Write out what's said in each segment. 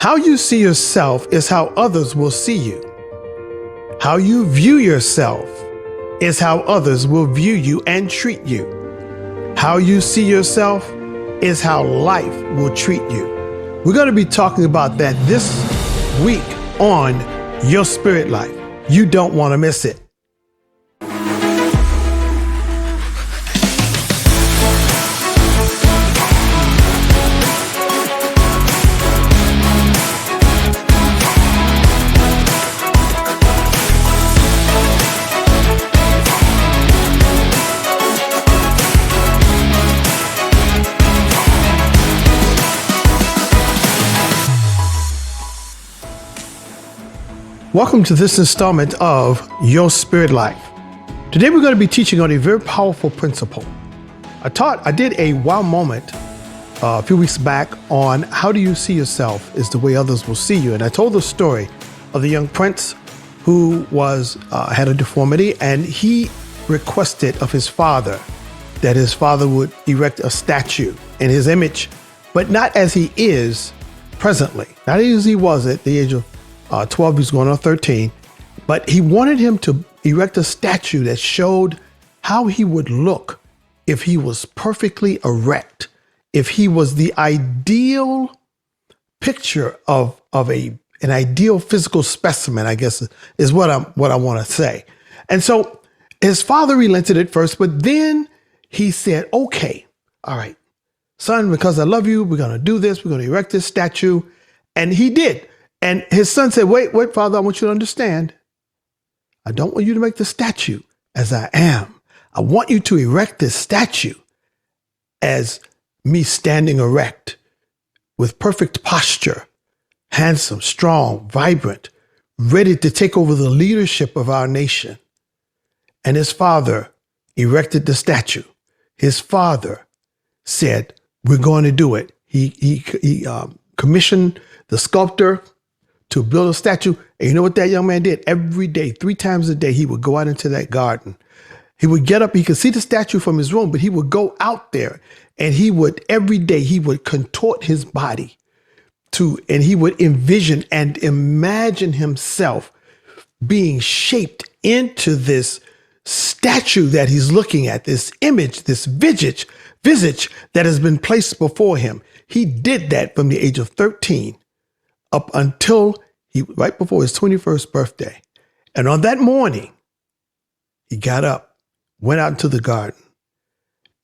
How you see yourself is how others will see you. How you view yourself is how others will view you and treat you. How you see yourself is how life will treat you. We're going to be talking about that this week on Your Spirit Life. You don't want to miss it. Welcome to this installment of Your Spirit Life. Today we're going to be teaching on a very powerful principle. I did a wow moment a few weeks back on how do you see yourself is the way others will see you. And I told the story of the young prince who had a deformity, and he requested of his father that his father would erect a statue in his image, but not as he is presently, not as he was at the age of 12, he's going on 13, but he wanted him to erect a statue that showed how he would look if he was perfectly erect, if he was the ideal picture of an ideal physical specimen, I guess is what I want to say. And so his father relented at first, but then he said, okay, all right, son, because I love you, we're going to do this. We're going to erect this statue. And he did. And his son said, wait, Father, I want you to understand. I don't want you to make the statue as I am. I want you to erect this statue as me standing erect with perfect posture, handsome, strong, vibrant, ready to take over the leadership of our nation. And his father erected the statue. His father said, we're going to do it. He commissioned the sculptor to build a statue. And you know what that young man did? Every day, 3 times a day, he would go out into that garden. He would get up, he could see the statue from his room, but he would go out there and every day he would contort his body and he would envision and imagine himself being shaped into this statue that he's looking at, this image, this visage that has been placed before him. He did that from the age of 13 up until right before his 21st birthday. And on that morning, he got up, went out into the garden,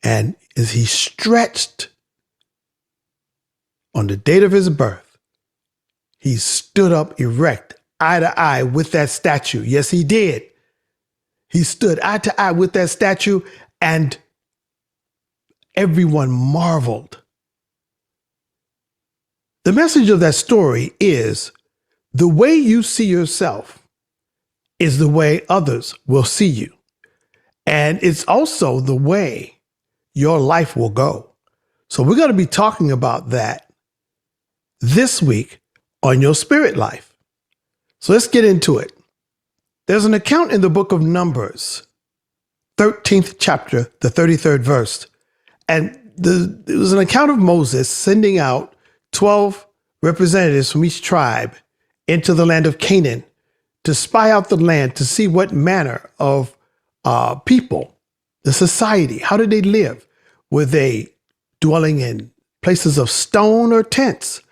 and as he stretched on the date of his birth, he stood up erect, eye to eye with that statue. Yes, he did. He stood eye to eye with that statue, and everyone marveled. The message of that story is the way you see yourself is the way others will see you. And it's also the way your life will go. So we're going to be talking about that this week on Your Spirit Life. So let's get into it. There's an account in the book of Numbers, 13th chapter, the 33rd verse. And it was an account of Moses sending out 12 representatives from each tribe into the land of Canaan to spy out the land, to see what manner of people, the society, how did they live? Were they dwelling in places of stone or tents?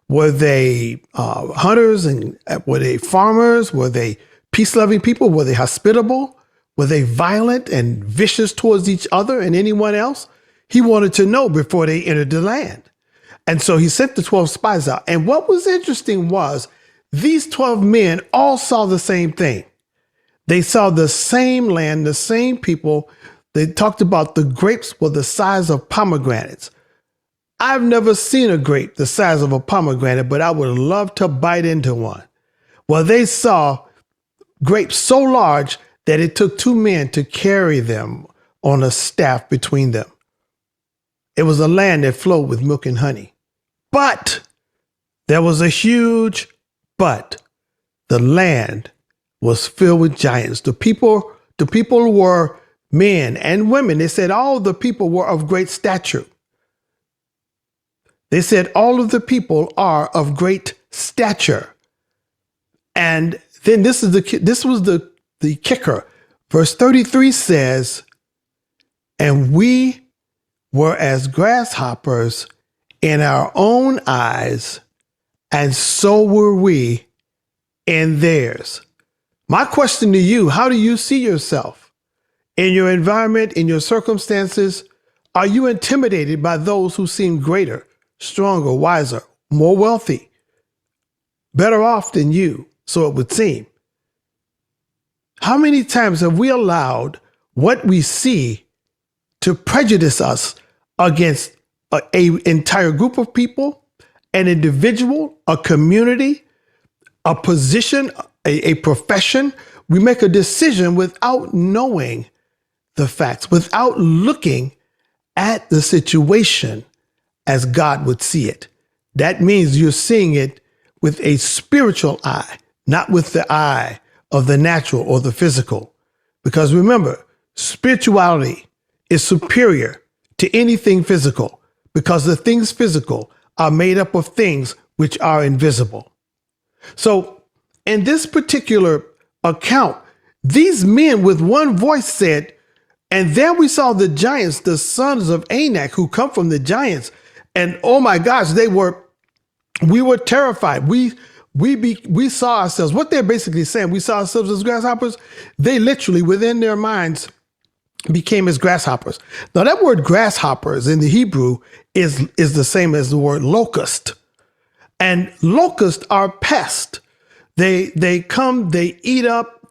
Were they hunters, and were they farmers? Were they peace-loving people? Were they hospitable? Were they violent and vicious towards each other and anyone else? He wanted to know before they entered the land. And so he sent the 12 spies out. And what was interesting was these 12 men all saw the same thing. They saw the same land, the same people. They talked about the grapes were the size of pomegranates. I've never seen a grape the size of a pomegranate, but I would love to bite into one. Well, they saw grapes so large that it took 2 men to carry them on a staff between them. It was a land that flowed with milk and honey. But there was a huge but. The land was filled with giants. The people were men and women. They said all the people were of great stature. They said all of the people are of great stature. And then this was the kicker. Verse 33 says, and we were as grasshoppers in our own eyes, and so were we in theirs. My question to you, how do you see yourself in your environment, in your circumstances? Are you intimidated by those who seem greater, stronger, wiser, more wealthy, better off than you, so it would seem? How many times have we allowed what we see to prejudice us against an entire group of people, an individual, a community, a position, a profession? We make a decision without knowing the facts, without looking at the situation as God would see it. That means you're seeing it with a spiritual eye, not with the eye of the natural or the physical. Because remember, spirituality is superior to anything physical, because the things physical are made up of things which are invisible. So in this particular account, these men with one voice said, and then we saw the giants, the sons of Anak, who come from the giants. And oh my gosh, we were terrified. We saw ourselves, what they're basically saying, we saw ourselves as grasshoppers. They literally within their minds became as grasshoppers. Now that word grasshoppers in the Hebrew is the same as the word locust. And locusts are pests. They come, they eat up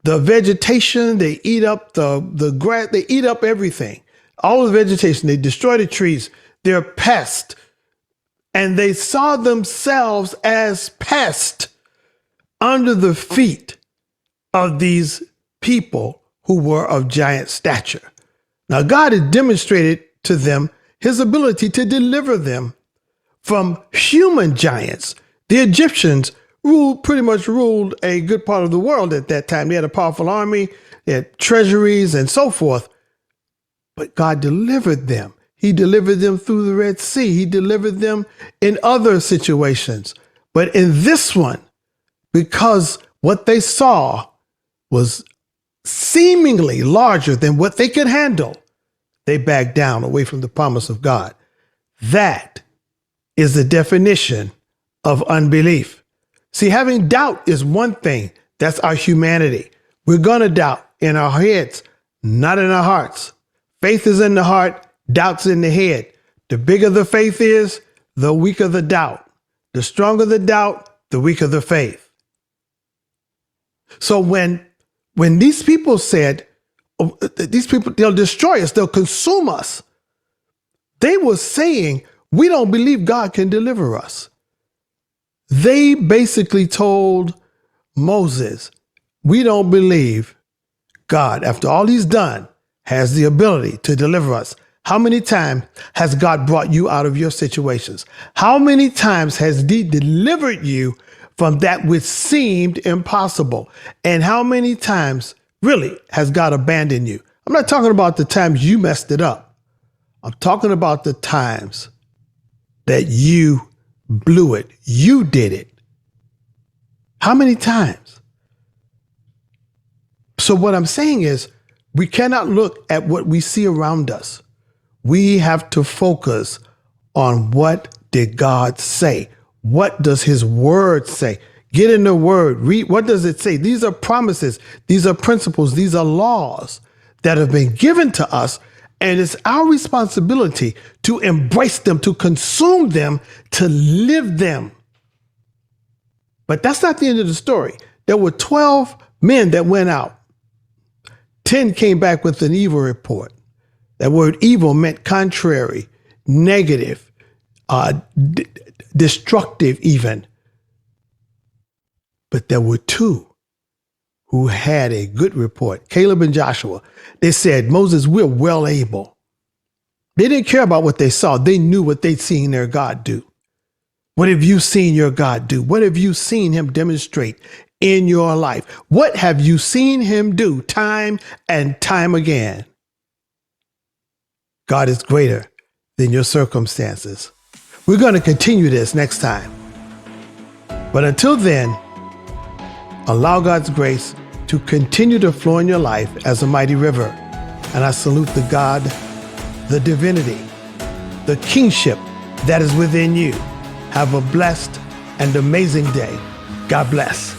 the vegetation, they eat up the grass, they eat up everything. All the vegetation, they destroy the trees. They're pests. And they saw themselves as pests under the feet of these people who were of giant stature. Now, God had demonstrated to them his ability to deliver them from human giants. The Egyptians pretty much ruled a good part of the world at that time. They had a powerful army, they had treasuries and so forth. But God delivered them. He delivered them through the Red Sea. He delivered them in other situations. But in this one, because what they saw was seemingly larger than what they could handle, they backed down away from the promise of God. That is the definition of unbelief. See, having doubt is one thing. That's our humanity. We're going to doubt in our heads, not in our hearts. Faith is in the heart, doubt's in the head. The bigger the faith is, the weaker the doubt. The stronger the doubt, the weaker the faith. So when these people said, these people, they'll destroy us, they'll consume us, they were saying, we don't believe God can deliver us. They basically told Moses, we don't believe God, after all he's done, has the ability to deliver us. How many times has God brought you out of your situations? How many times has he delivered you from that which seemed impossible? And how many times really has God abandoned you? I'm not talking about the times you messed it up. I'm talking about the times that you blew it. You did it. How many times? So what I'm saying is, we cannot look at what we see around us. We have to focus on what did God say? What does his word say? Get in the word, read. What does it say? These are promises. These are principles. These are laws that have been given to us. And it's our responsibility to embrace them, to consume them, to live them. But that's not the end of the story. There were 12 men that went out. 10 came back with an evil report. That word evil meant contrary, negative, destructive even. But there were 2 who had a good report, Caleb and Joshua. They said, Moses, we're well able. They didn't care about what they saw. They knew what they'd seen their God do. What have you seen your God do? What have you seen him demonstrate in your life? What have you seen him do time and time again? God is greater than your circumstances. We're going to continue this next time. But until then, allow God's grace to continue to flow in your life as a mighty river. And I salute the God, the divinity, the kingship that is within you. Have a blessed and amazing day. God bless.